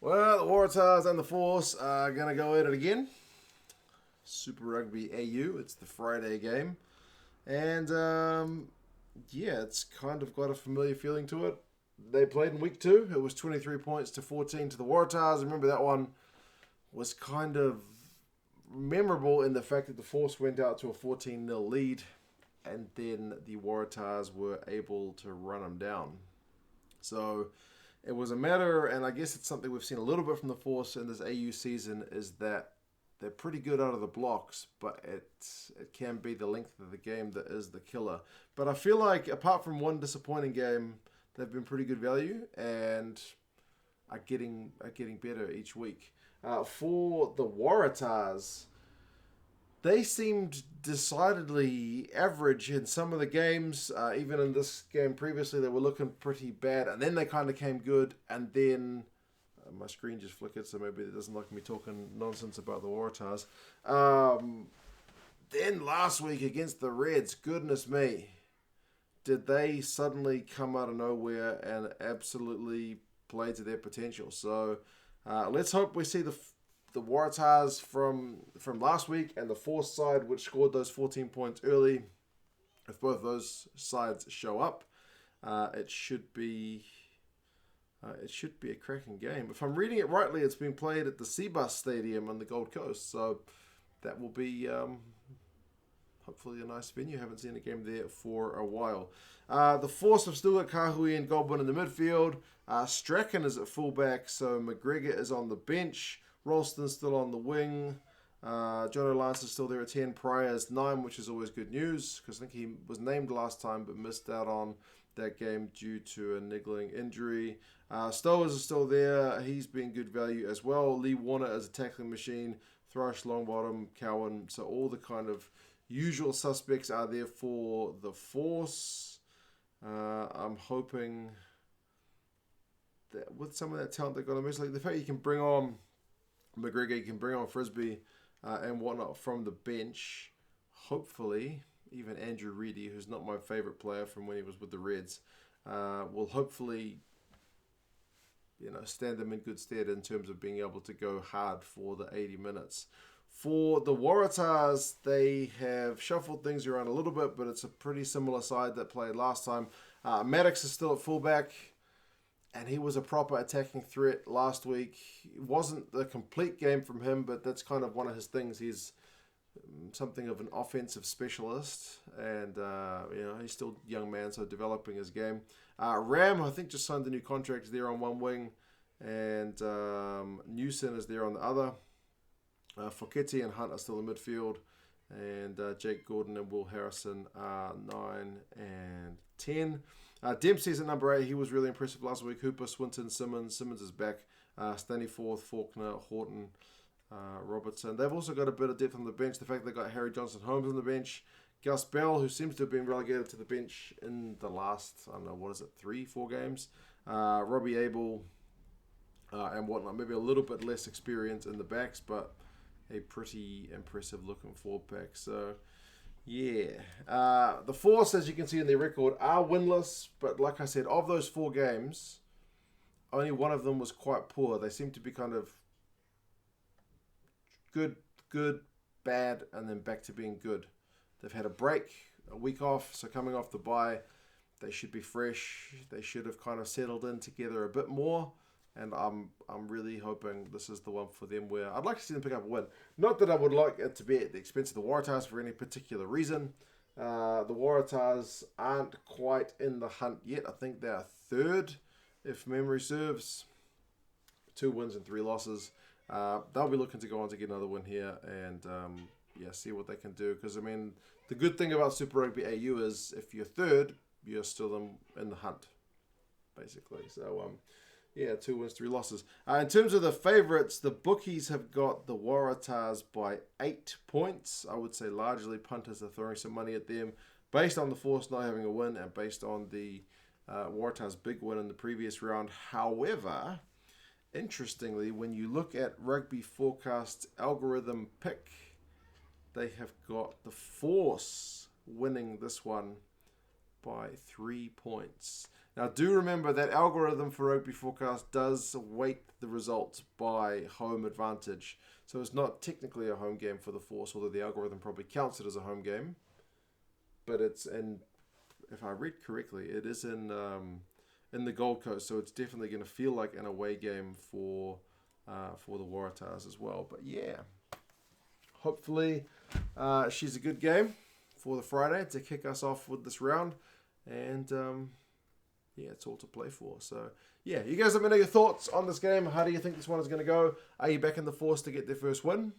Well, the Waratahs and the Force are going to go at it again. Super Rugby AU. It's the Friday game. And, it's kind of got a familiar feeling to it. They played in week 2. It was 23 points to 14 to the Waratahs. Remember, that one was kind of memorable in the fact that the Force went out to a 14-0 lead. And then the Waratahs were able to run them down. So it was a matter, and I guess it's something we've seen a little bit from the Force in this AU season, is that they're pretty good out of the blocks, but it can be the length of the game that is the killer. But I feel like apart from one disappointing game, they've been pretty good value and are getting better each week. For the Waratahs, they seemed decidedly average in some of the games. Even in this game previously, they were looking pretty bad. And then they kind of came good. And then my screen just flickered, so maybe it doesn't like me talking nonsense about the Waratahs. Then last week against the Reds, goodness me, did they suddenly come out of nowhere and absolutely play to their potential. So let's hope we see the Waratahs from last week and the Force side, which scored those 14 points early. If both those sides show up, it should be a cracking game. If I'm reading it rightly, it's being played at the Seabus Stadium on the Gold Coast, so that will be hopefully a nice venue. Haven't seen a game there for a while. The Force have still got Kahui and Goldman in the midfield. Strachan is at fullback, so McGregor is on the bench. Ralston's still on the wing. John O'Lance is still there at 10. Pryor's 9, which is always good news, because I think he was named last time but missed out on that game due to a niggling injury. Stowers is still there. He's been good value as well. Lee Warner is a tackling machine. Thrush, Longbottom, Cowan. So all the kind of usual suspects are there for the Force. I'm hoping that with some of that talent they've got, like the fact you can bring on McGregor, you can bring on Frisbee and whatnot from the bench. Hopefully, even Andrew Reedy, who's not my favourite player from when he was with the Reds, will hopefully stand them in good stead in terms of being able to go hard for the 80 minutes. For the Waratahs, they have shuffled things around a little bit, but it's a pretty similar side that played last time. Maddox is still at fullback, and he was a proper attacking threat last week. It wasn't the complete game from him, but that's kind of one of his things. He's something of an offensive specialist, and he's still a young man, so developing his game. Ram, I think, just signed a new contract there on one wing, and Newson is there on the other. Foketi and Hunt are still in midfield, and Jake Gordon and Will Harrison are 9 and 10. Dempsey's at number 8. He was really impressive last week. Hooper, Swinton, Simmons. Simmons is back. Staniforth, Faulkner, Horton, Robertson. They've also got a bit of depth on the bench. The fact they've got Harry Johnson-Holmes on the bench. Gus Bell, who seems to have been relegated to the bench in the last, 3-4 games. Robbie Abel and whatnot. Maybe a little bit less experience in the backs, but a pretty impressive looking forward pack. So, yeah. The Force, as you can see in their record, are winless. But like I said, of those 4 games, only one of them was quite poor. They seem to be kind of good, bad, and then back to being good. They've had a break, a week off, so coming off the bye, they should be fresh. They should have kind of settled in together a bit more. And I'm really hoping this is the one for them where I'd like to see them pick up a win. Not that I would like it to be at the expense of the Waratahs for any particular reason. The Waratahs aren't quite in the hunt yet. I think they're 3rd, if memory serves. 2 wins and 3 losses. They'll be looking to go on to get another win here and see what they can do. Because, the good thing about Super Rugby AU is if you're 3rd, you're still in the hunt, basically. So, 2 wins, 3 losses. In terms of the favourites, the bookies have got the Waratahs by 8 points. I would say largely punters are throwing some money at them based on the Force not having a win and based on the Waratahs' big win in the previous round. However, interestingly, when you look at Rugby Forecast's algorithm pick, they have got the Force winning this one by 3 points. Now, do remember that algorithm for Rugby Forecast does weight the results by home advantage. So it's not technically a home game for the Force, although the algorithm probably counts it as a home game. But it's in, if I read correctly, it is in the Gold Coast, so it's definitely going to feel like an away game for the Waratahs as well. But yeah, hopefully she's a good game for the Friday to kick us off with this round. And yeah, it's all to play for. So yeah, you guys let me know your thoughts on this game. How do you think this one is going to go? Are you backing the Force to get their first win?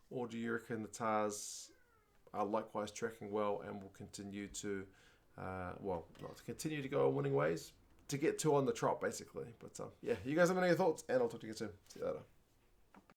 Or do you reckon the Tars are likewise tracking well and will continue to, not to continue to go on winning ways, to get two on the trot basically. But yeah, you guys let me know your thoughts and I'll talk to you soon. See you later.